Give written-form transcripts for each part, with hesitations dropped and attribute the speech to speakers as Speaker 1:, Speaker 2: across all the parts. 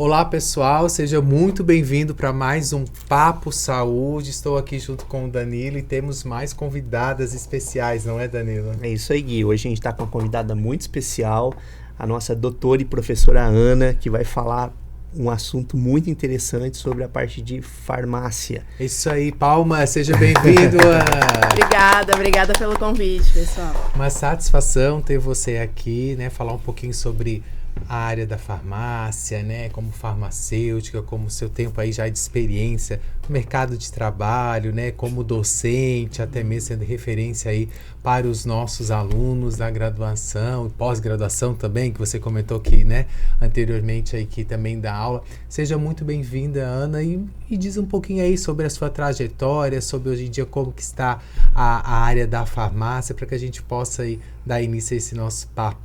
Speaker 1: Olá pessoal, seja muito bem-vindo para mais um Papo Saúde. Estou aqui junto com o Danilo e temos mais convidadas especiais, não é, Danilo?
Speaker 2: É isso aí, Gui. Hoje a gente está com uma convidada muito especial, a nossa doutora e professora Ana, que vai falar um assunto muito interessante sobre a parte de farmácia.
Speaker 1: Isso aí, Palma, seja bem-vindo, Ana.
Speaker 3: Obrigada pelo convite, pessoal.
Speaker 1: Uma satisfação ter você aqui, né? Falar um pouquinho sobre a área da farmácia, né, como farmacêutica, como seu tempo aí já de experiência no mercado de trabalho, né, como docente, até mesmo sendo referência aí para os nossos alunos da graduação e pós-graduação também, que você comentou que, né, anteriormente aí que também dá aula. Seja muito bem-vinda, Ana, e diz um pouquinho aí sobre a sua trajetória, sobre hoje em dia como que está a área da farmácia, para que a gente possa aí dar início a esse nosso papo.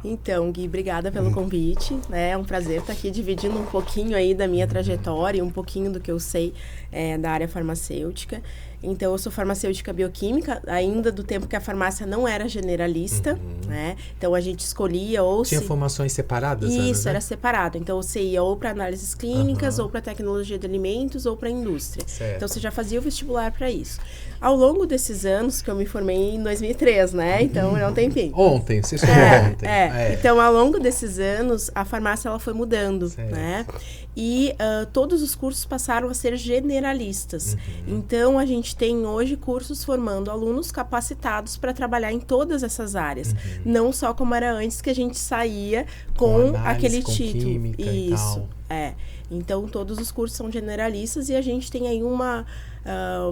Speaker 3: Então, Gui, obrigada pelo convite, né? É um prazer estar aqui dividindo um pouquinho aí da minha trajetória, um pouquinho do que eu sei da área farmacêutica. Então, eu sou farmacêutica bioquímica, ainda do tempo que a farmácia não era generalista, né? Então, a gente escolhia ou...
Speaker 1: Tinha formações separadas?
Speaker 3: Isso,
Speaker 1: Ana,
Speaker 3: era
Speaker 1: né?
Speaker 3: separado. Então, você ia ou para análises clínicas, ou para tecnologia de alimentos, ou para indústria.
Speaker 1: Certo.
Speaker 3: Então, você já fazia o vestibular para isso. Ao longo desses anos, que eu me formei em 2003, né? Então, é um tempinho.
Speaker 1: Ontem, você estudou ontem.
Speaker 3: Então, ao longo desses anos, a farmácia ela foi mudando, né? E todos os cursos passaram a ser generalistas. Então, a gente tem hoje cursos formando alunos capacitados para trabalhar em todas essas áreas. Não só como era antes, que a gente saía com
Speaker 1: análise,
Speaker 3: aquele
Speaker 1: com
Speaker 3: título.
Speaker 1: Química
Speaker 3: Isso,
Speaker 1: e tal.
Speaker 3: Então, todos os cursos são generalistas e a gente tem aí uma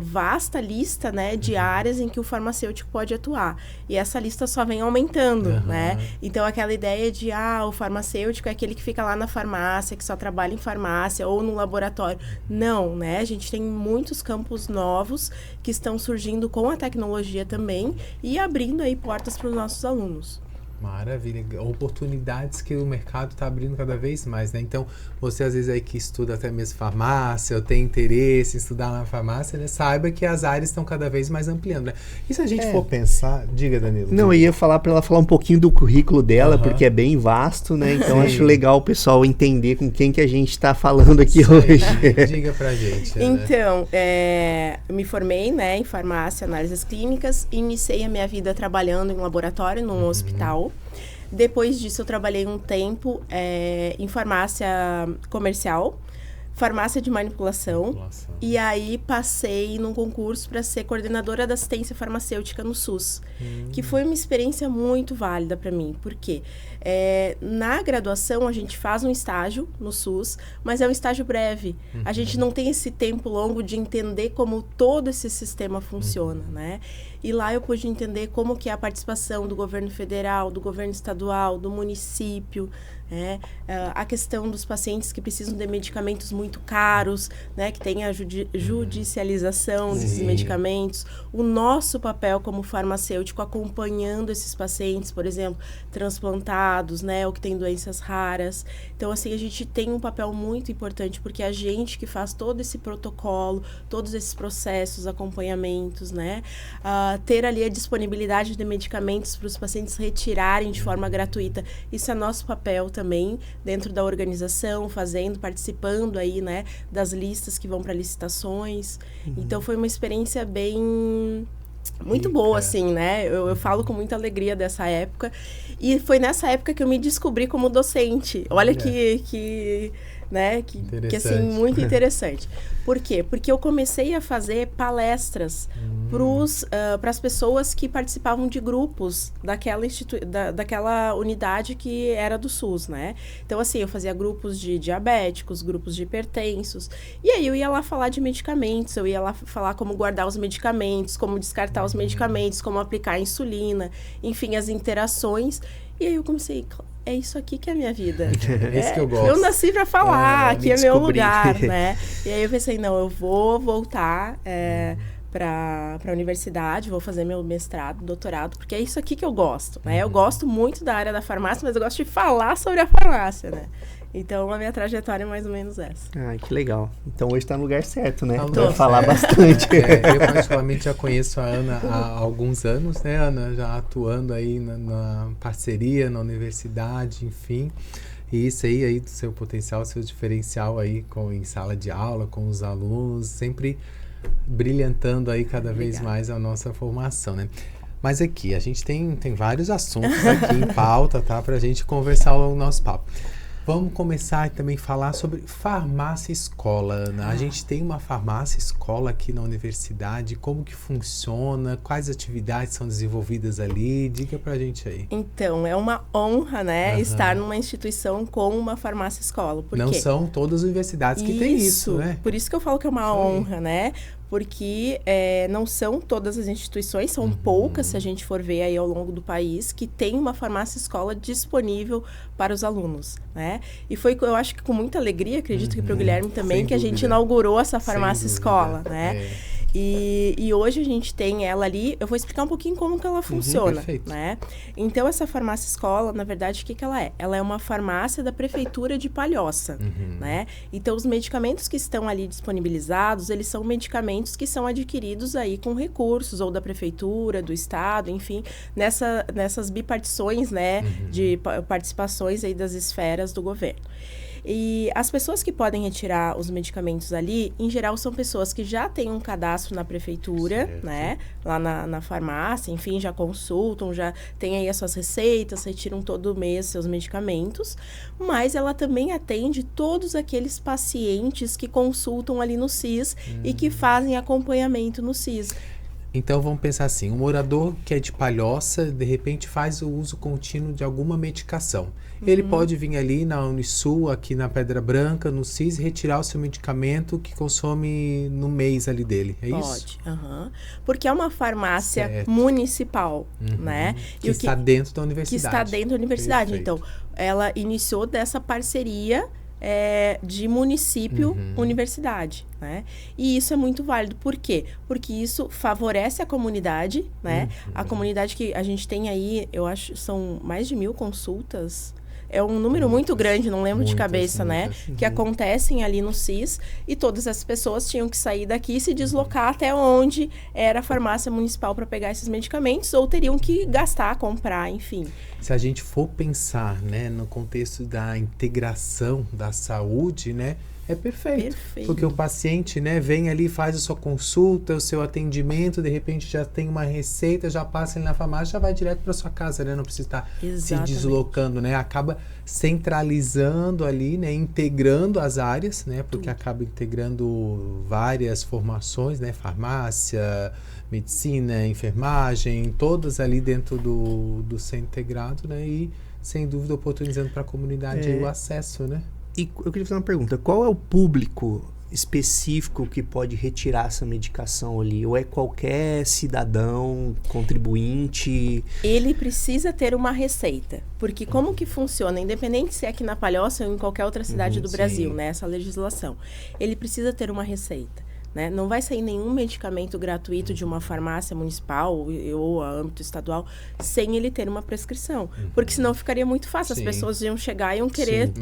Speaker 3: vasta lista, né, de áreas em que o farmacêutico pode atuar. E essa lista só vem aumentando, né? Então, aquela ideia de, o farmacêutico é aquele que fica lá na farmácia, que só trabalha em farmácia ou no laboratório. Não, né? A gente tem muitos campos novos que estão surgindo com a tecnologia também e abrindo aí portas para os nossos alunos.
Speaker 1: Maravilha, oportunidades que o mercado está abrindo cada vez mais, né? Então, você às vezes aí que estuda até mesmo farmácia, ou tem interesse em estudar na farmácia, né? Saiba que as áreas estão cada vez mais ampliando, né? E se a gente for pensar, diga, Danilo.
Speaker 2: Não, eu ia falar para ela falar um pouquinho do currículo dela, porque é bem vasto, né? Então, acho legal o pessoal entender com quem que a gente está falando aqui hoje.
Speaker 1: Diga pra gente.
Speaker 3: Então, eu me formei, né, em farmácia, análises clínicas, iniciei a minha vida trabalhando em laboratório, num hospital. Depois disso, eu trabalhei um tempo em farmácia comercial, farmácia de manipulação. E aí passei num concurso para ser coordenadora da assistência farmacêutica no SUS, que foi uma experiência muito válida para mim. Por quê? Na graduação, a gente faz um estágio no SUS, mas é um estágio breve. A gente não tem esse tempo longo de entender como todo esse sistema funciona, né? E lá eu pude entender como que é a participação do governo federal, do governo estadual, do município, né? A questão dos pacientes que precisam de medicamentos muito caros, né? Que tem a judicialização desses medicamentos. O nosso papel como farmacêutico acompanhando esses pacientes, por exemplo, transplantados, né? Ou que têm doenças raras. Então, assim, a gente tem um papel muito importante, porque a gente que faz todo esse protocolo, todos esses processos, acompanhamentos, né? Ter ali a disponibilidade de medicamentos para os pacientes retirarem de forma gratuita. Isso é nosso papel também, dentro da organização, participando aí, né, das listas que vão para licitações. Então, foi uma experiência muito boa, assim, né? Eu falo com muita alegria dessa época. E foi nessa época que eu me descobri como docente. Olha que assim, muito interessante. Por quê? Porque eu comecei a fazer palestras para as pessoas que participavam de grupos daquela unidade que era do SUS, né? Então, assim, eu fazia grupos de diabéticos, grupos de hipertensos, e aí eu ia lá falar de medicamentos, eu ia lá falar como guardar os medicamentos, como descartar os medicamentos, como aplicar a insulina, enfim, as interações. E aí eu comecei, é isso aqui que é a minha vida.
Speaker 1: É isso que eu gosto.
Speaker 3: Eu nasci para falar, aqui é meu lugar, né? E aí eu pensei, não, eu vou voltar para a universidade, vou fazer meu mestrado, doutorado, porque é isso aqui que eu gosto, né? Eu gosto muito da área da farmácia, mas eu gosto de falar sobre a farmácia, né? Então, a minha trajetória é mais ou menos essa.
Speaker 2: Ah, que legal. Então, hoje está no lugar certo, né?
Speaker 1: Vai
Speaker 2: falar bastante.
Speaker 1: Eu, particularmente, já conheço a Ana há alguns anos, né, Ana? Já atuando aí na parceria, na universidade, enfim. E isso aí do seu potencial, seu diferencial aí em sala de aula, com os alunos, sempre brilhantando aí cada vez mais a nossa formação, né? Mas aqui, a gente tem vários assuntos aqui em pauta, tá? Pra gente conversar ao nosso papo. Vamos começar também a falar sobre farmácia escola, Ana. A gente tem uma farmácia escola aqui na universidade. Como que funciona? Quais atividades são desenvolvidas ali? Diga pra gente aí.
Speaker 3: Então, é uma honra, né, estar numa instituição com uma farmácia escola. Por
Speaker 1: Não
Speaker 3: quê?
Speaker 1: são todas as universidades que têm isso, né?
Speaker 3: Por isso que eu falo que é uma honra, né? Porque não são todas as instituições, são poucas, se a gente for ver aí ao longo do país, que tem uma farmácia escola disponível para os alunos, né? E foi, eu acho que com muita alegria, acredito que para o Guilherme também,
Speaker 1: Sem
Speaker 3: que a
Speaker 1: dúvida.
Speaker 3: gente inaugurou essa farmácia
Speaker 1: Sem
Speaker 3: escola,
Speaker 1: dúvida.
Speaker 3: né? E hoje a gente tem ela ali, eu vou explicar um pouquinho como que ela funciona,
Speaker 1: perfeito.
Speaker 3: né? Então, essa farmácia escola, na verdade, o que ela é? Ela é uma farmácia da Prefeitura de Palhoça, né? Então, os medicamentos que estão ali disponibilizados, eles são medicamentos que são adquiridos aí com recursos, ou da Prefeitura, do Estado, enfim, nessas bipartições, né, de participações aí das esferas do governo. E as pessoas que podem retirar os medicamentos ali, em geral, são pessoas que já têm um cadastro na prefeitura, né? Lá na farmácia, enfim, já consultam, já têm aí as suas receitas, retiram todo mês seus medicamentos. Mas ela também atende todos aqueles pacientes que consultam ali no CIS e que fazem acompanhamento no CIS.
Speaker 1: Então, vamos pensar assim, um morador que é de Palhoça, de repente faz o uso contínuo de alguma medicação. Ele pode vir ali na Unisul, aqui na Pedra Branca, no CIS, retirar o seu medicamento que consome no mês ali dele, é isso?
Speaker 3: Pode, porque é uma farmácia municipal, né?
Speaker 1: Que está dentro da universidade.
Speaker 3: Que está dentro da universidade.
Speaker 1: Perfeito.
Speaker 3: Então, ela iniciou dessa parceria de município-universidade, né? E isso é muito válido. Por quê? Porque isso favorece a comunidade, né? A comunidade que a gente tem aí, eu acho, são mais de 1.000 consultas. É um número muito grande, não lembro de cabeça, né? Que acontecem ali no CIS e todas as pessoas tinham que sair daqui e se deslocar até onde era a farmácia municipal para pegar esses medicamentos ou teriam que gastar, comprar, enfim.
Speaker 1: Se a gente for pensar, né, no contexto da integração da saúde, né, é perfeito. Porque o paciente, né, vem ali, faz a sua consulta, o seu atendimento, de repente já tem uma receita, já passa ali na farmácia, já vai direto para sua casa, né? Não precisa estar se deslocando, né? Acaba centralizando ali, né, integrando as áreas, né? Porque acaba integrando várias formações, né? Farmácia, medicina, enfermagem, todas ali dentro do centro integrado, né? E sem dúvida oportunizando para a comunidade aí o acesso, né?
Speaker 2: E eu queria fazer uma pergunta. Qual é o público específico que pode retirar essa medicação ali? Ou é qualquer cidadão, contribuinte?
Speaker 3: Ele precisa ter uma receita. Porque como que funciona? Independente se é aqui na Palhoça ou em qualquer outra cidade do Brasil, né? Essa legislação. Ele precisa ter uma receita. Né? Não vai sair nenhum medicamento gratuito de uma farmácia municipal ou a âmbito estadual sem ele ter uma prescrição. Porque senão ficaria muito fácil. As pessoas iam chegar e iam querer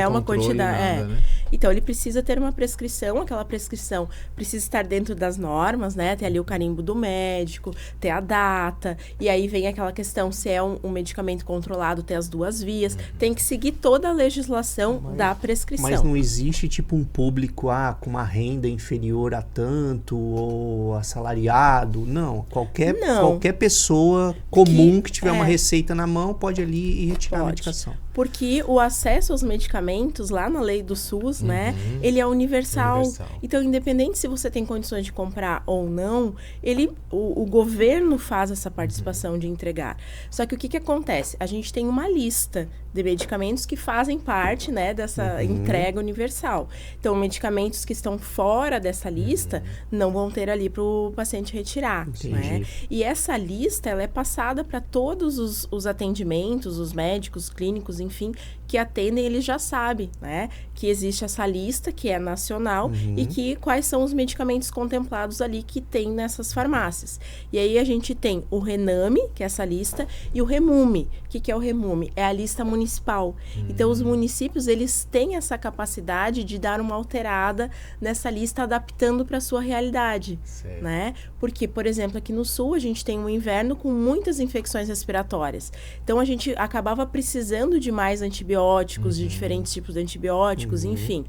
Speaker 3: uma quantidade.
Speaker 1: Nada, né?
Speaker 3: Então, ele precisa ter uma prescrição. Aquela prescrição precisa estar dentro das normas, né? Ter ali o carimbo do médico, ter a data. E aí vem aquela questão, se é um medicamento controlado, ter as 2 vias. Tem que seguir toda a legislação da prescrição.
Speaker 2: Mas não existe tipo um público com uma renda inferior a tanto, ou assalariado, não. Qualquer pessoa comum que tiver uma receita na mão pode ali ir retirar a medicação.
Speaker 3: Porque o acesso aos medicamentos, lá na lei do SUS, né, ele é universal. Então, independente se você tem condições de comprar ou não, o governo faz essa participação de entregar. Só que o que acontece? A gente tem uma lista de medicamentos que fazem parte, né, dessa entrega universal. Então, medicamentos que estão fora dessa lista não vão ter ali para o paciente retirar. Né? E essa lista, ela é passada para todos os atendimentos, os médicos, clínicos, enfim, que atendem, eles já sabem, né, que existe essa lista, que é nacional, e que quais são os medicamentos contemplados ali que tem nessas farmácias. E aí a gente tem o RENAME, que é essa lista, e o REMUME. O que é o REMUME? É a lista municipal. Então, os municípios, eles têm essa capacidade de dar uma alterada nessa lista, adaptando para a sua realidade, né? Porque, por exemplo, aqui no Sul, a gente tem um inverno com muitas infecções respiratórias. Então, a gente acabava precisando de mais antibióticos, de diferentes tipos de antibióticos, enfim,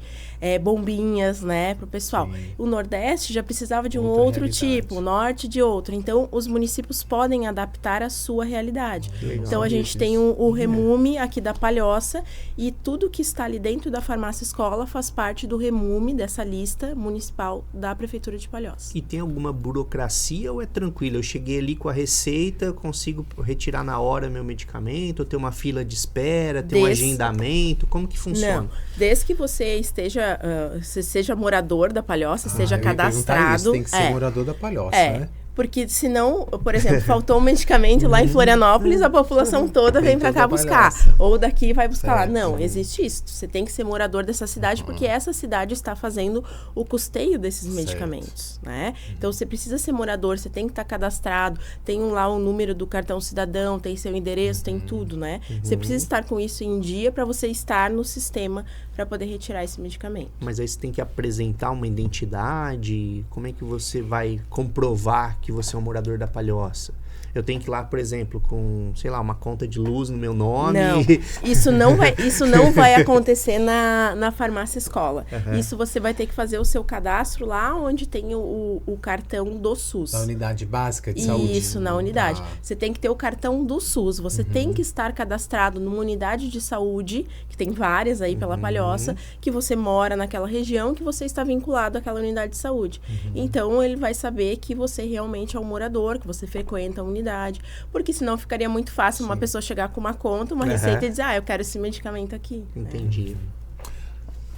Speaker 3: bombinhas, né, para o pessoal. Sim. O Nordeste já precisava de um outro tipo, o Norte de outro. Então, os municípios podem adaptar a sua realidade. Legal. Então, a gente tem o REMUME aqui da Palhoça, e tudo que está ali dentro da farmácia escola faz parte do REMUME, dessa lista municipal da Prefeitura de Palhoça.
Speaker 2: E tem alguma burocracia ou é tranquilo? Eu cheguei ali com a receita, consigo retirar na hora meu medicamento, ou ter uma fila de espera, ter um agendamento? Como que funciona?
Speaker 3: Não, desde que você seja morador da Palhoça, esteja cadastrado.
Speaker 1: Isso, tem que ser morador da Palhoça, né?
Speaker 3: Porque senão, por exemplo, faltou um medicamento lá em Florianópolis, a população toda vem para cá buscar. Ou daqui vai buscar lá. Não, existe isso. Você tem que ser morador dessa cidade, porque essa cidade está fazendo o custeio desses medicamentos, né? Então, você precisa ser morador, você tem que estar cadastrado, tem lá o número do cartão cidadão, tem seu endereço, tem tudo, né? Você precisa estar com isso em dia para você estar no sistema para poder retirar esse medicamento.
Speaker 2: Mas aí você tem que apresentar uma identidade? Como é que você vai comprovar que você é um morador da Palhoça? Eu tenho que ir lá, por exemplo, com, sei lá, uma conta de luz no meu nome?
Speaker 3: Não, isso não vai acontecer na farmácia escola. Isso você vai ter que fazer o seu cadastro lá onde tem o cartão do SUS.
Speaker 1: Na unidade básica de saúde?
Speaker 3: Isso, na unidade. Você tem que ter o cartão do SUS. Você tem que estar cadastrado numa unidade de saúde, que tem várias aí pela Palhoça, que você mora naquela região, que você está vinculado àquela unidade de saúde. Então, ele vai saber que você realmente é um morador, que você frequenta a unidade. Porque senão ficaria muito fácil uma pessoa chegar com uma conta, uma receita e dizer, eu quero esse medicamento aqui.
Speaker 2: Entendi.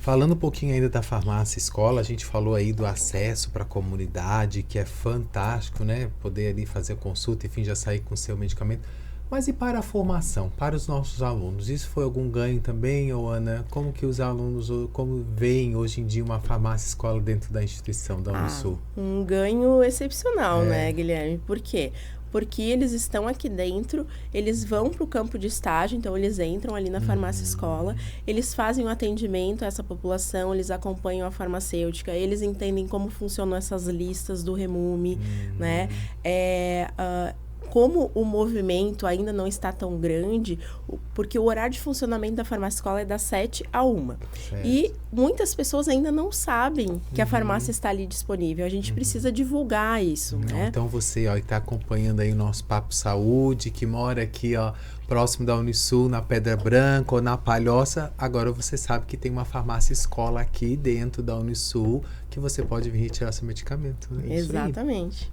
Speaker 1: Falando um pouquinho ainda da farmácia escola, a gente falou aí do acesso para a comunidade, que é fantástico, né? Poder ali fazer consulta, enfim, já sair com o seu medicamento. Mas e para a formação, para os nossos alunos? Isso foi algum ganho também, ou Ana? Como que os alunos, como veem hoje em dia uma farmácia escola dentro da instituição da Unisul?
Speaker 3: Um ganho excepcional, né, Guilherme? Por quê? Porque eles estão aqui dentro, eles vão para o campo de estágio, então eles entram ali na farmácia escola, eles fazem o atendimento a essa população, eles acompanham a farmacêutica, eles entendem como funcionam essas listas do REMUME, né? Como o movimento ainda não está tão grande, porque o horário de funcionamento da farmácia escola é das 7 a 1. E muitas pessoas ainda não sabem que a farmácia está ali disponível. A gente precisa divulgar isso, né?
Speaker 1: Então você está acompanhando aí o nosso Papo Saúde, que mora aqui, próximo da Unisul, na Pedra Branca ou na Palhoça. Agora você sabe que tem uma farmácia escola aqui dentro da Unisul, que você pode vir retirar seu medicamento. Né?
Speaker 3: Exatamente.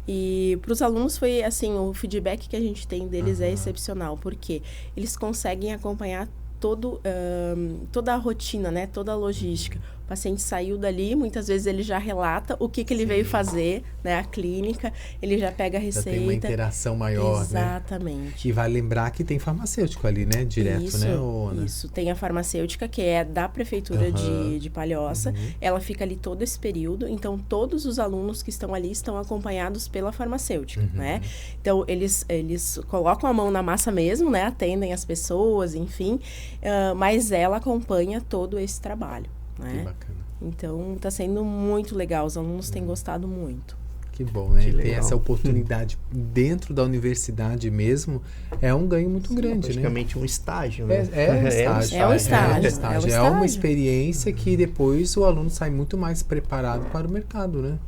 Speaker 3: E para os alunos foi assim, o feedback que a gente tem deles é excepcional, porque eles conseguem acompanhar toda a rotina, né? Toda a logística. O paciente saiu dali, muitas vezes ele já relata o que ele veio fazer, né? A clínica, ele já pega a receita. Já
Speaker 1: tem uma interação maior,
Speaker 3: Exatamente.
Speaker 1: E vai lembrar que tem farmacêutico ali, né? Direto,
Speaker 3: isso,
Speaker 1: né, Ana?
Speaker 3: Isso, tem a farmacêutica que é da Prefeitura de Palhoça. Ela fica ali todo esse período, então todos os alunos que estão ali estão acompanhados pela farmacêutica, né? Então, eles colocam a mão na massa mesmo, né? Atendem as pessoas, enfim, mas ela acompanha todo esse trabalho. Né?
Speaker 1: Que bacana.
Speaker 3: Então, está sendo muito legal. Os alunos têm gostado muito.
Speaker 1: Que bom, né? Ter essa oportunidade dentro da universidade mesmo é um ganho muito grande,
Speaker 2: praticamente um estágio, né?
Speaker 3: É um estágio.
Speaker 1: É uma experiência que depois o aluno sai muito mais preparado para o mercado, né?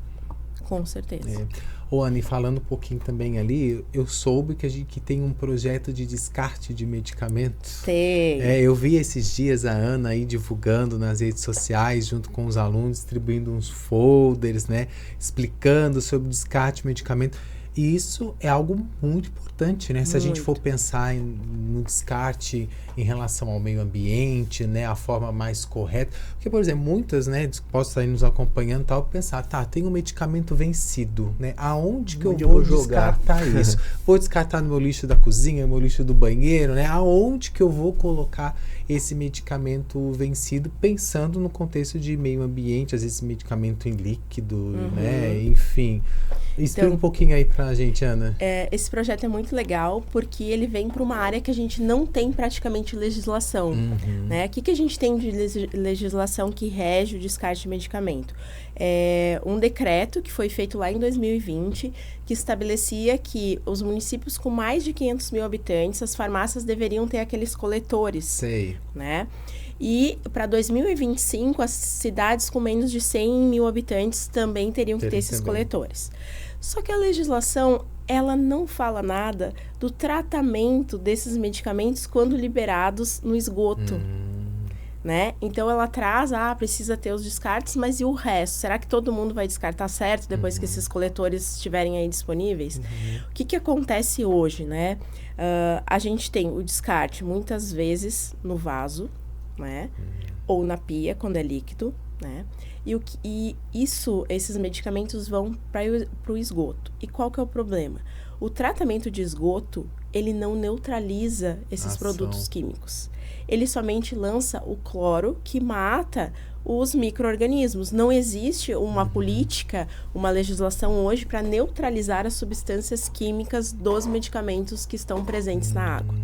Speaker 3: Com certeza.
Speaker 1: Ô, Anne, falando um pouquinho também ali, eu soube que tem um projeto de descarte de medicamentos.
Speaker 3: Tem.
Speaker 1: Eu vi esses dias a Ana aí divulgando nas redes sociais, junto com os alunos, distribuindo uns folders, né? Explicando sobre o descarte de medicamento. isso é algo muito importante, né? Se a gente for pensar no descarte em relação ao meio ambiente, né? A forma mais correta. Porque, por exemplo, muitas, né? Posso estar aí nos acompanhando e tal, pensar, tem um medicamento vencido, né? Aonde que eu vou descartar isso? Vou descartar no meu lixo da cozinha, no meu lixo do banheiro, né? Aonde que eu vou colocar esse medicamento vencido, pensando no contexto de meio ambiente, às vezes medicamento em líquido, né? Enfim. Explica um pouquinho aí pra gente, Ana.
Speaker 3: Esse projeto é muito legal porque ele vem para uma área que a gente não tem praticamente legislação. Né? O que a gente tem de legislação que rege o descarte de medicamento? Um decreto que foi feito lá em 2020, que estabelecia que os municípios com mais de 500 mil habitantes, as farmácias deveriam ter aqueles coletores.
Speaker 1: Sei.
Speaker 3: Né? E para 2025, as cidades com menos de 100 mil habitantes também teriam que ter esses coletores. Só que a legislação, ela não fala nada do tratamento desses medicamentos quando liberados no esgoto. Né? Então, ela traz, precisa ter os descartes, mas e o resto? Será que todo mundo vai descartar certo depois que esses coletores estiverem aí disponíveis? O que acontece hoje, né? A gente tem o descarte, muitas vezes, no vaso, né? Ou na pia, quando é líquido, né? E esses medicamentos vão para o esgoto. E qual que é o problema? O tratamento de esgoto, ele não neutraliza esses produtos químicos. Ele somente lança o cloro, que mata os micro-organismos. Não existe uma política, uma legislação hoje para neutralizar as substâncias químicas dos medicamentos que estão presentes na água.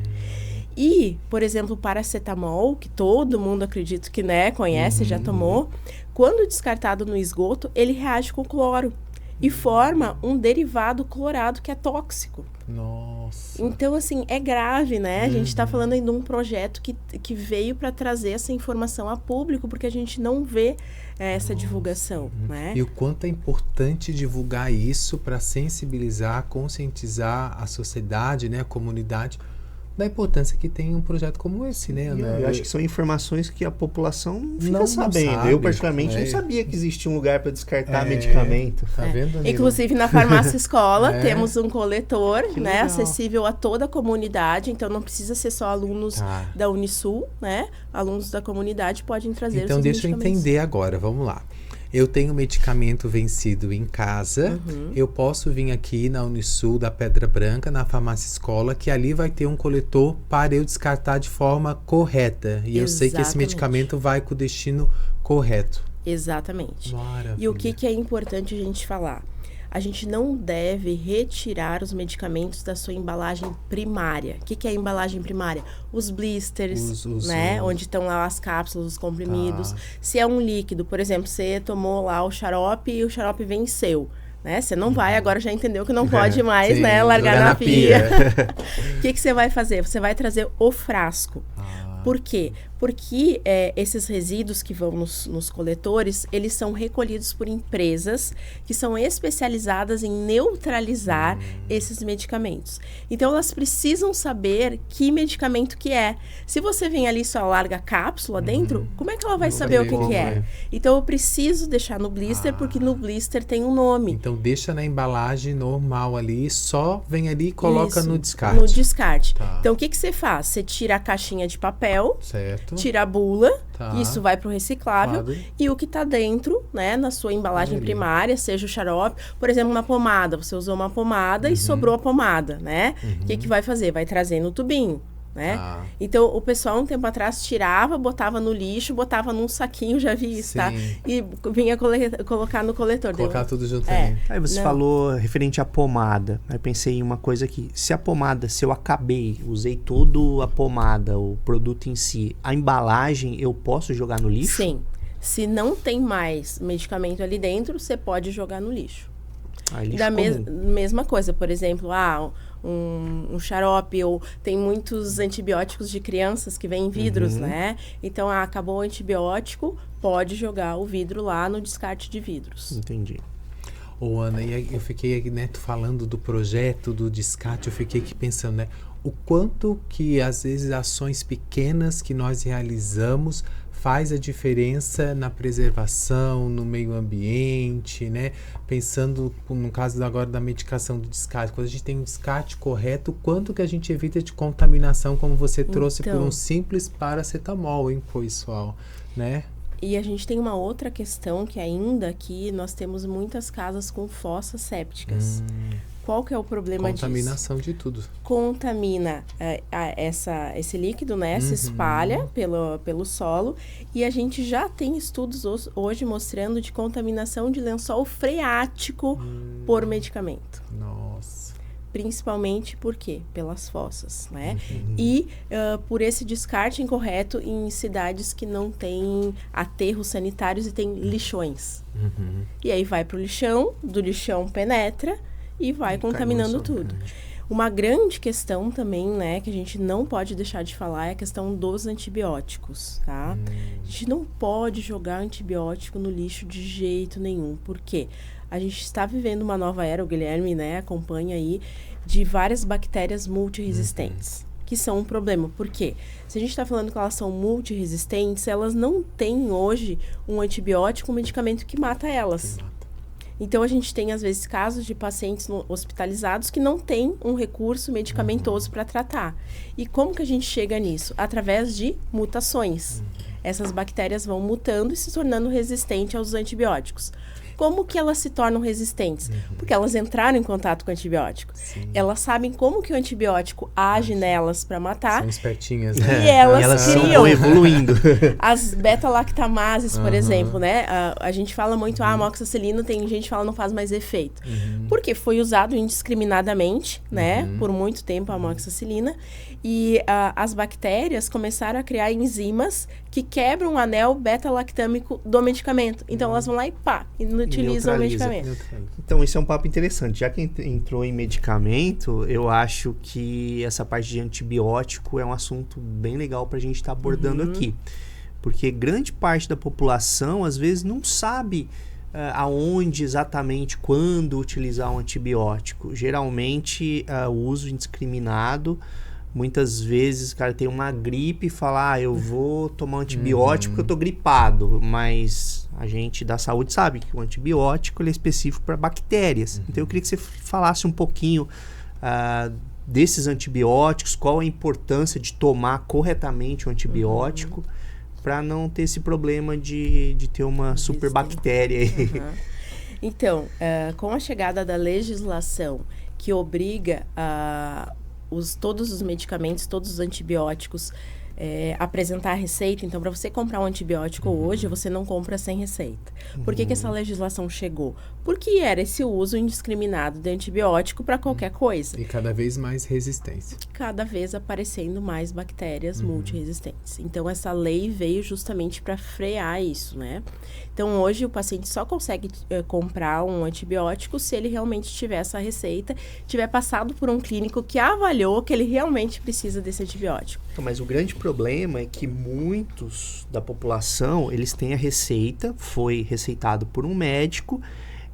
Speaker 3: E, por exemplo, o paracetamol, que todo mundo acredito que conhece, já tomou, quando descartado no esgoto, ele reage com cloro e forma um derivado clorado que é tóxico.
Speaker 1: Nossa.
Speaker 3: Então, assim, é grave, né? A gente está falando aí de um projeto que veio para trazer essa informação a público, porque a gente não vê essa divulgação, né?
Speaker 1: E o quanto é importante divulgar isso para sensibilizar, conscientizar a sociedade, né, a comunidade, da importância que tem um projeto como esse, né, Ana?
Speaker 2: Eu acho que são informações que a população não fica sabendo.
Speaker 1: Sabe.
Speaker 2: Eu, particularmente, não sabia que existia um lugar para descartar medicamento.
Speaker 1: Tá vendo, amigo?
Speaker 3: Inclusive, na farmácia escola, temos um coletor,
Speaker 2: Que
Speaker 3: né,
Speaker 2: legal.
Speaker 3: acessível a toda a comunidade. Então, não precisa ser só alunos da Unisul, né? Alunos da comunidade podem trazer
Speaker 1: Então, deixa eu entender agora. Vamos lá. Eu tenho medicamento vencido em casa, eu posso vir aqui na Unisul da Pedra Branca, na farmácia escola, que ali vai ter um coletor para eu descartar de forma correta. E eu sei que esse medicamento vai com o destino correto.
Speaker 3: Exatamente.
Speaker 1: Maravilha.
Speaker 3: E o que é importante a gente falar? A gente não deve retirar os medicamentos da sua embalagem primária. O que é a embalagem primária? Os blisters, né? Onde estão lá as cápsulas, os comprimidos. Se é um líquido, por exemplo, você tomou lá o xarope e o xarope venceu, né? Você não vai, agora já entendeu que não pode mais, né? Largar na pia. O que você vai fazer? Você vai trazer o frasco. Por quê? Porque esses resíduos que vão nos coletores, eles são recolhidos por empresas que são especializadas em neutralizar esses medicamentos. Então, elas precisam saber que medicamento que é. Se você vem ali e só larga a cápsula dentro, como é que ela vai saber o que é? Então, eu preciso deixar no blister, porque no blister tem um nome.
Speaker 1: Então, deixa na embalagem normal ali, só vem ali e coloca no descarte.
Speaker 3: No descarte. Então, o que você faz? Você tira a caixinha de papel,
Speaker 1: certo,
Speaker 3: tira a bula, isso vai para o reciclável, e o que está dentro, né, na sua embalagem primária, seja o xarope, por exemplo, uma pomada, você usou uma pomada e sobrou a pomada, né? O que vai fazer? Vai trazer no tubinho, né? Então, o pessoal um tempo atrás tirava, botava no lixo, botava num saquinho, já vi isso, tá? E vinha colocar no coletor.
Speaker 1: Colocar tudo junto ali.
Speaker 2: Aí você falou referente à pomada. Aí pensei em uma coisa aqui. Se eu acabei, usei toda a pomada, o produto em si, a embalagem eu posso jogar no lixo?
Speaker 3: Sim. Se não tem mais medicamento ali dentro, você pode jogar no lixo.
Speaker 2: Lixo
Speaker 3: da mesma coisa, por exemplo, um xarope, ou tem muitos antibióticos de crianças que vêm em vidros, né? Então, acabou o antibiótico, pode jogar o vidro lá no descarte de vidros.
Speaker 2: Entendi.
Speaker 1: Ana, e eu fiquei aqui, né, falando do projeto, do descarte, eu fiquei aqui pensando, né, o quanto que, às vezes, ações pequenas que nós realizamos faz a diferença na preservação, no meio ambiente, né? Pensando no caso agora da medicação do descarte, quando a gente tem um descarte correto, o quanto que a gente evita de contaminação, como você trouxe por um simples paracetamol, hein, pessoal, né?
Speaker 3: E a gente tem uma outra questão que ainda aqui nós temos muitas casas com fossas sépticas. Qual que é o problema disso?
Speaker 1: Contaminação de tudo.
Speaker 3: Contamina esse líquido, né? Se espalha pelo solo. E a gente já tem estudos hoje mostrando de contaminação de lençol freático por medicamento.
Speaker 1: Nossa.
Speaker 3: Principalmente por quê? Pelas fossas, né? E por esse descarte incorreto em cidades que não têm aterros sanitários e tem lixões. E aí vai pro lixão, do lixão penetra e vai contaminando tudo. Uma grande questão também, né, que a gente não pode deixar de falar é a questão dos antibióticos, tá? A gente não pode jogar antibiótico no lixo de jeito nenhum. Por quê? A gente está vivendo uma nova era, o Guilherme, né, acompanha aí, de várias bactérias multiresistentes, que são um problema. Por quê? Se a gente está falando que elas são multiresistentes, elas não têm hoje um antibiótico, um medicamento que mata elas. Então, a gente tem, às vezes, casos de pacientes hospitalizados que não têm um recurso medicamentoso para tratar. E como que a gente chega nisso? Através de mutações. Essas bactérias vão mutando e se tornando resistentes aos antibióticos. Como que elas se tornam resistentes? Porque elas entraram em contato com o antibiótico. Sim. Elas sabem como que o antibiótico age nelas para matar.
Speaker 1: São espertinhas, né?
Speaker 3: E elas criam.
Speaker 2: Vão evoluindo.
Speaker 3: As beta-lactamases, por exemplo, né? A gente fala muito, amoxicilina, tem gente que fala não faz mais efeito. Porque foi usado indiscriminadamente, né? Por muito tempo a amoxicilina. E as bactérias começaram a criar enzimas que quebram o anel beta-lactâmico do medicamento. Então, elas vão lá e pá, inutilizam o medicamento.
Speaker 2: Então, isso é um papo interessante. Já que entrou em medicamento, eu acho que essa parte de antibiótico é um assunto bem legal para a gente estar abordando aqui. Porque grande parte da população, às vezes, não sabe aonde exatamente, quando utilizar um antibiótico. Geralmente, o uso indiscriminado. Muitas vezes o cara tem uma gripe e fala, eu vou tomar um antibiótico porque eu tô gripado. Mas a gente da saúde sabe que o antibiótico ele é específico para bactérias. Então eu queria que você falasse um pouquinho desses antibióticos, qual a importância de tomar corretamente o antibiótico para não ter esse problema de ter uma superbactéria aí.
Speaker 3: Então, com a chegada da legislação que obriga todos os medicamentos, todos os antibióticos, apresentar a receita. Então, para você comprar um antibiótico hoje, você não compra sem receita. Por que essa legislação chegou? Porque era esse uso indiscriminado de antibiótico para qualquer coisa.
Speaker 1: E cada vez mais resistência.
Speaker 3: Cada vez aparecendo mais bactérias multiresistentes. Então, essa lei veio justamente para frear isso, né? Então, hoje, o paciente só consegue comprar um antibiótico se ele realmente tiver essa receita, tiver passado por um clínico que avaliou que ele realmente precisa desse antibiótico.
Speaker 2: Então, mas o grande problema é que muitos da população, eles têm a receita, foi receitado por um médico,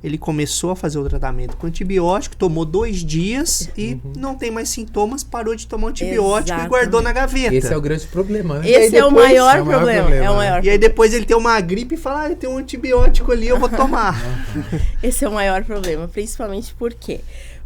Speaker 2: ele começou a fazer o tratamento com antibiótico, tomou 2 dias e não tem mais sintomas, parou de tomar antibiótico e guardou na gaveta.
Speaker 1: Esse é o grande problema, né?
Speaker 3: Esse é o maior problema.
Speaker 2: E aí depois ele tem uma gripe e fala, tem um antibiótico ali, eu vou tomar.
Speaker 3: Esse é o maior problema, principalmente por quê?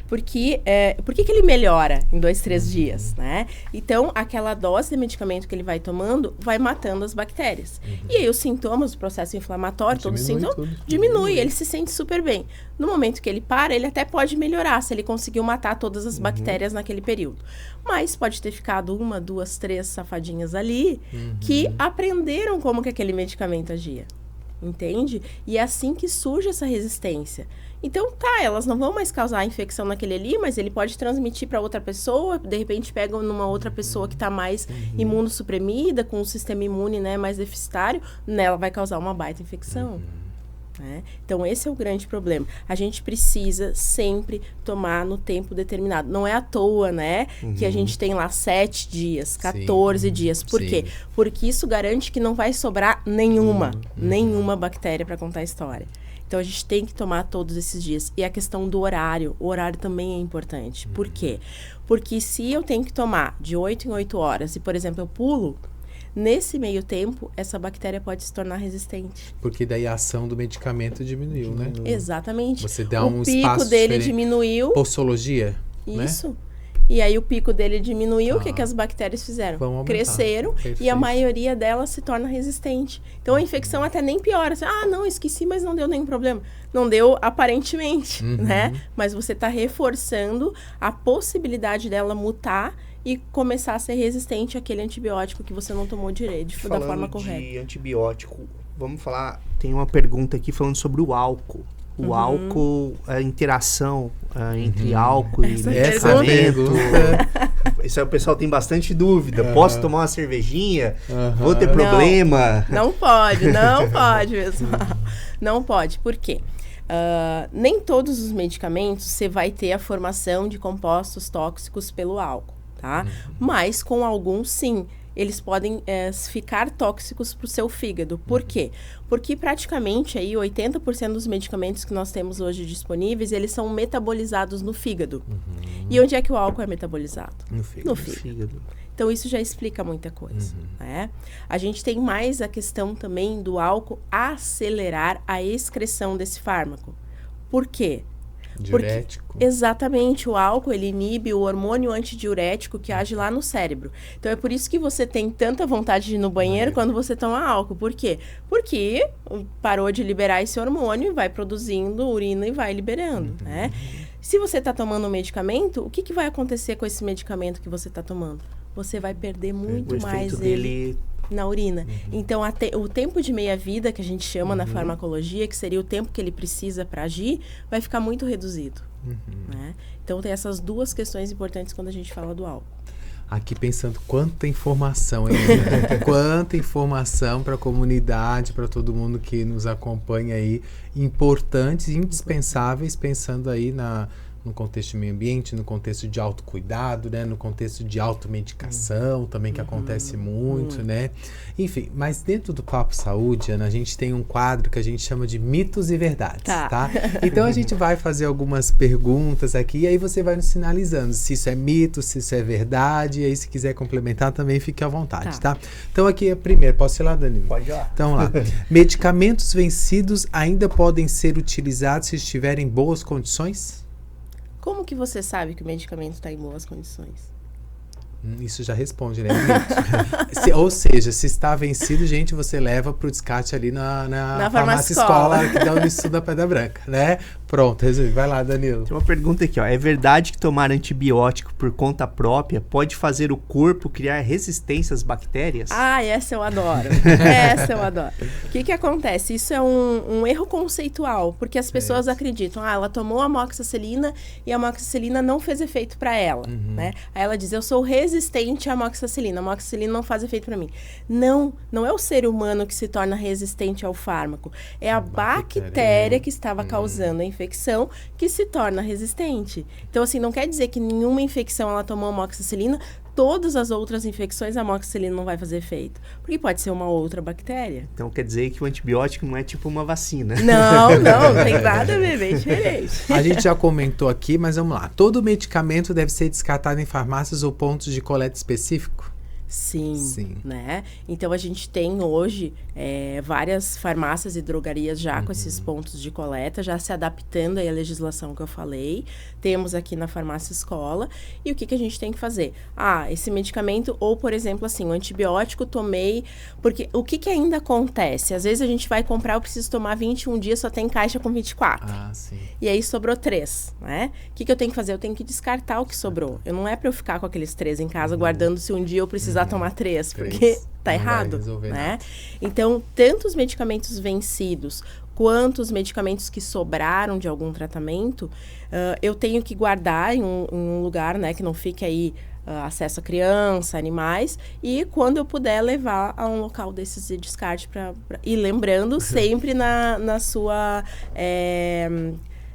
Speaker 3: Porque, por que ele melhora em 2, 3 dias, né? Então, aquela dose de medicamento que ele vai tomando vai matando as bactérias. E aí, os sintomas do processo inflamatório, todos os sintomas, diminui, ele se sente super bem. No momento que ele para, ele até pode melhorar, se ele conseguiu matar todas as bactérias naquele período. Mas pode ter ficado 1, 2, 3 safadinhas ali que aprenderam como que aquele medicamento agia. Entende? E é assim que surge essa resistência. Então, elas não vão mais causar infecção naquele ali, mas ele pode transmitir para outra pessoa, de repente pega numa outra pessoa que está mais imunossuprimida, com um sistema imune, né, mais deficitário, nela vai causar uma baita infecção. Né? Então, esse é o grande problema. A gente precisa sempre tomar no tempo determinado. Não é à toa, né, que a gente tem lá 7 dias, 14 dias. Por quê? Porque isso garante que não vai sobrar nenhuma bactéria para contar a história. Então, a gente tem que tomar todos esses dias. E a questão do horário. O horário também é importante. Por quê? Porque se eu tenho que tomar de 8 em 8 horas e, por exemplo, eu pulo, nesse meio tempo, essa bactéria pode se tornar resistente.
Speaker 1: Porque daí a ação do medicamento diminuiu, né?
Speaker 3: Exatamente.
Speaker 1: Você dá um
Speaker 3: o pico
Speaker 1: espaço
Speaker 3: dele
Speaker 1: diferente.
Speaker 3: diminuiu.
Speaker 1: Postologia,
Speaker 3: Isso.
Speaker 1: né?
Speaker 3: E aí o pico dele diminuiu, o
Speaker 1: Tá.
Speaker 3: que as bactérias fizeram?
Speaker 1: Vão aumentar.
Speaker 3: Cresceram e
Speaker 1: Perfeito.
Speaker 3: a maioria delas se torna resistente. Então a infecção até nem piora. Assim, não, esqueci, mas não deu nenhum problema. Não deu aparentemente, né? Mas você está reforçando a possibilidade dela mutar e começar a ser resistente àquele antibiótico que você não tomou direito, da forma correta.
Speaker 2: De antibiótico, vamos falar, tem uma pergunta aqui falando sobre o álcool. O álcool, a interação entre álcool e medicamento. Isso aí o pessoal tem bastante dúvida. Posso tomar uma cervejinha? Vou ter problema?
Speaker 3: Não pode, pessoal. Não pode. Por quê? Nem todos os medicamentos você vai ter a formação de compostos tóxicos pelo álcool, tá? Mas com alguns, sim. Eles podem ficar tóxicos para o seu fígado. Por quê? Porque praticamente aí 80% dos medicamentos que nós temos hoje disponíveis, eles são metabolizados no fígado. E onde é que o álcool é metabolizado?
Speaker 1: No fígado.
Speaker 3: No fígado. Então, isso já explica muita coisa, né? A gente tem mais a questão também do álcool acelerar a excreção desse fármaco. Por quê?
Speaker 1: Diurético.
Speaker 3: Exatamente, o álcool ele inibe o hormônio antidiurético que age lá no cérebro. Então é por isso que você tem tanta vontade de ir no banheiro quando você toma álcool. Por quê? Porque parou de liberar esse hormônio, vai produzindo urina e vai liberando, né? Se você está tomando um medicamento, o que vai acontecer com esse medicamento que você está tomando? Você vai perder muito mais ele na urina. Então, o tempo de meia-vida, que a gente chama na farmacologia, que seria o tempo que ele precisa para agir, vai ficar muito reduzido. Né? Então, tem essas duas questões importantes quando a gente fala do álcool.
Speaker 1: Aqui pensando quanta informação, hein? Quanta informação para a comunidade, para todo mundo que nos acompanha aí, importantes e indispensáveis, pensando aí no contexto de meio ambiente, no contexto de autocuidado, né? No contexto de automedicação também, que acontece muito, né? Enfim, mas dentro do Papo Saúde, Ana, a gente tem um quadro que a gente chama de mitos e verdades, tá? Então a gente vai fazer algumas perguntas aqui e aí você vai nos sinalizando se isso é mito, se isso é verdade, e aí se quiser complementar também fique à vontade, tá? Então aqui, primeiro, posso ir lá, Danilo?
Speaker 2: Pode ir lá.
Speaker 1: Então lá, medicamentos vencidos ainda podem ser utilizados se estiverem em boas condições?
Speaker 3: Como que você sabe que o medicamento está em boas condições?
Speaker 1: Isso já responde, né? Ou seja, se está vencido, gente, você leva para o descarte ali na farmácia escola que dá o Unissul da Pedra Branca, né? Pronto, resolvi. Vai lá, Danilo.
Speaker 2: Tem uma pergunta aqui, ó. É verdade que tomar antibiótico por conta própria pode fazer o corpo criar resistência às bactérias?
Speaker 3: Essa eu adoro. Essa eu adoro. O que acontece? Isso é um erro conceitual, porque as pessoas acreditam, ela tomou amoxicilina e a amoxicilina não fez efeito para ela, né? Aí ela diz, eu sou resistente à amoxicilina. A amoxicilina não faz efeito para mim. Não é o ser humano que se torna resistente ao fármaco. É a bactéria que estava causando a infecção que se torna resistente. Então, assim, não quer dizer que nenhuma infecção ela tomou amoxicilina, todas as outras infecções a amoxicilina não vai fazer efeito. Porque pode ser uma outra bactéria.
Speaker 2: Então quer dizer que o antibiótico não é tipo uma vacina.
Speaker 3: Não tem nada a ver, bem diferente.
Speaker 1: A gente já comentou aqui, mas vamos lá. Todo medicamento deve ser descartado em farmácias ou pontos de coleta específico?
Speaker 3: Sim, né? Então, a gente tem hoje várias farmácias e drogarias já com esses pontos de coleta, já se adaptando aí à legislação que eu falei. Temos aqui na farmácia escola. E o que a gente tem que fazer? Esse medicamento, ou, por exemplo, assim, o antibiótico tomei... Porque o que ainda acontece? Às vezes a gente vai comprar, eu preciso tomar 21 dias, só tem caixa com 24.
Speaker 1: Sim.
Speaker 3: E aí sobrou 3, né? O que eu tenho que fazer? Eu tenho que descartar o que sobrou. Não é para eu ficar com aqueles 3 em casa, guardando se um dia eu precisar tomar 3, porque tá errado, né? Então, tanto os medicamentos vencidos quanto os medicamentos que sobraram de algum tratamento, eu tenho que guardar em um lugar, né, que não fique aí acesso a criança, animais, e quando eu puder levar a um local desses de descarte e lembrando sempre na sua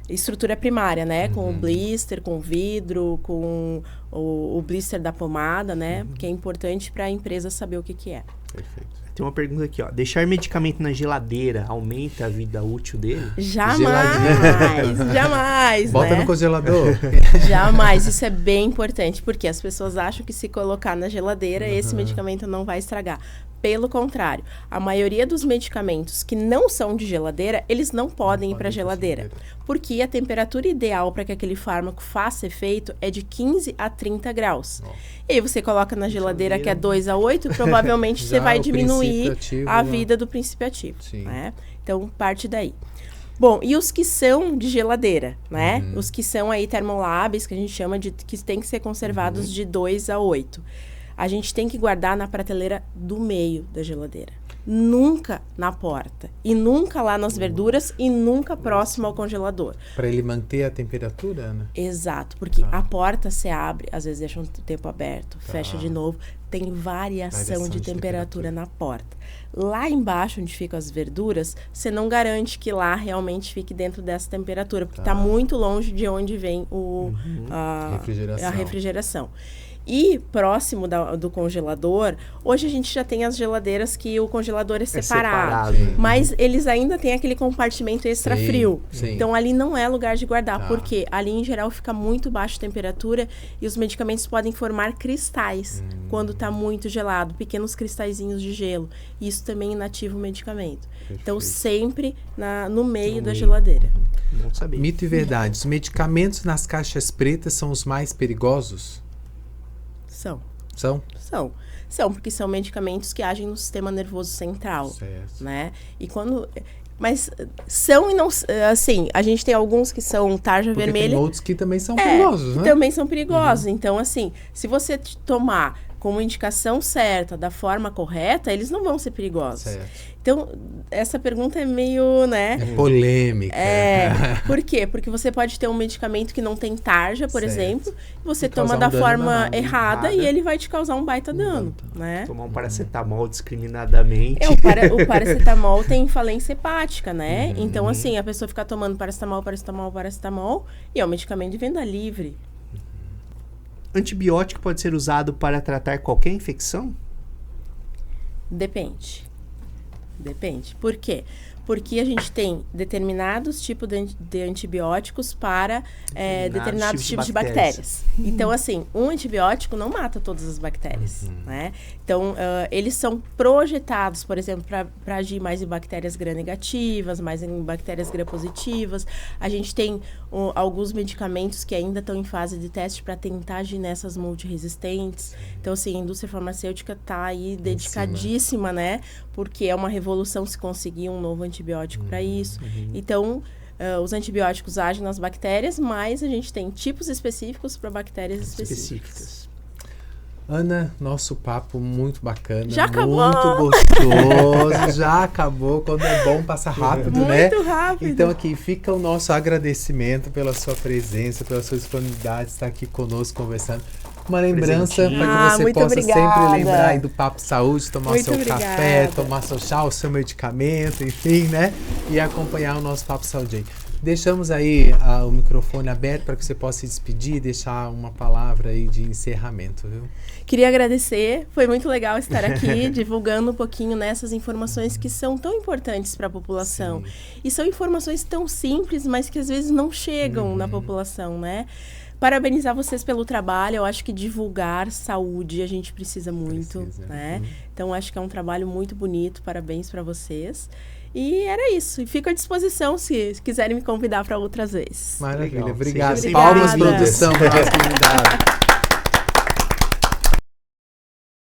Speaker 3: estrutura primária, né? Com o blister, com o vidro, com o blister da pomada, né? Que é importante para a empresa saber o que é.
Speaker 1: Perfeito.
Speaker 2: Tem uma pergunta aqui, ó. Deixar medicamento na geladeira aumenta a vida útil dele?
Speaker 3: Jamais, jamais,
Speaker 1: Bota
Speaker 3: né?
Speaker 1: no congelador.
Speaker 3: Jamais, isso é bem importante, porque as pessoas acham que se colocar na geladeira, esse medicamento não vai estragar. Pelo contrário, a maioria dos medicamentos que não são de geladeira, eles não podem ir para a geladeira. Porque a temperatura ideal para que aquele fármaco faça efeito é de 15 a 30 graus. E aí você coloca na geladeira que é 2 a 8, provavelmente você vai diminuir a vida do princípio ativo. Né? Então, parte daí. Bom, e os que são de geladeira, né? Os que são aí termolabs, que a gente chama de... que tem que ser conservados de 2 a 8. A gente tem que guardar na prateleira do meio da geladeira. Nunca na porta. E nunca lá nas verduras e nunca próximo ao congelador.
Speaker 1: Para ele manter a temperatura, Ana?
Speaker 3: Exato, porque a porta você abre, às vezes deixa um tempo aberto, fecha de novo. Tem variação de temperatura na porta. Lá embaixo, onde ficam as verduras, você não garante que lá realmente fique dentro dessa temperatura, porque está muito longe de onde vem a refrigeração. E próximo do congelador, hoje a gente já tem as geladeiras que o congelador é separado. Mas eles ainda têm aquele compartimento extra frio. Então ali não é lugar de guardar, porque ali em geral fica muito baixa temperatura e os medicamentos podem formar cristais quando está muito gelado, pequenos cristalzinhos de gelo. Isso também inativa o medicamento. Perfeito. Então sempre no meio da geladeira.
Speaker 2: Não sabia.
Speaker 1: Mito e verdade, os medicamentos nas caixas pretas são os mais perigosos?
Speaker 3: São, porque são medicamentos que agem no sistema nervoso central, né? Mas são e não... Assim, a gente tem alguns que são tarja vermelha.
Speaker 1: Tem outros que também são perigosos, né?
Speaker 3: Também são perigosos. Então, assim, se você tomar com uma indicação certa, da forma correta, eles não vão ser perigosos. Então, essa pergunta é meio, né?
Speaker 1: É polêmica.
Speaker 3: Por quê? Porque você pode ter um medicamento que não tem tarja, por exemplo, e você toma da forma errada e ele vai te causar um baita dano, né?
Speaker 2: Tomar um paracetamol discriminadamente.
Speaker 3: O paracetamol tem falência hepática, né? Então, assim, a pessoa fica tomando paracetamol, e é um medicamento de venda livre.
Speaker 2: Antibiótico pode ser usado para tratar qualquer infecção?
Speaker 3: Depende. Por quê? Porque a gente tem determinados tipos de antibióticos para determinados tipos de bactérias. Então, assim, um antibiótico não mata todas as bactérias, né? Então, eles são projetados, por exemplo, para agir mais em bactérias gram-negativas, mais em bactérias gram-positivas. A gente tem alguns medicamentos que ainda estão em fase de teste para tentar agir nessas multiresistentes. Então, assim, a indústria farmacêutica está aí dedicadíssima, né? Porque é uma revolução se conseguir um novo antibiótico para isso. Então, os antibióticos agem nas bactérias, mas a gente tem tipos específicos para bactérias específicas.
Speaker 1: Ana, nosso papo muito bacana.
Speaker 3: Já acabou.
Speaker 1: Muito gostoso. Já acabou. Quando é bom, passa rápido, né?
Speaker 3: Muito rápido.
Speaker 1: Então, aqui fica o nosso agradecimento pela sua presença, pela sua disponibilidade de estar aqui conosco conversando. Uma lembrança para que você possa sempre lembrar aí do Papo Saúde, tomar o seu café, tomar seu chá, o seu medicamento, enfim, né? E acompanhar o nosso Papo Saúde aí. Deixamos aí o microfone aberto para que você possa se despedir e deixar uma palavra aí de encerramento, viu?
Speaker 3: Queria agradecer, foi muito legal estar aqui divulgando um pouquinho nessas informações que são tão importantes para a população. E são informações tão simples, mas que às vezes não chegam na população, né? Parabenizar vocês pelo trabalho, eu acho que divulgar saúde a gente precisa muito, né? Então, acho que é um trabalho muito bonito, parabéns para vocês. E era isso, e fico à disposição se quiserem me convidar para outras vezes.
Speaker 1: Maravilha, obrigado. Palmas, produção, para a nossa comunidade.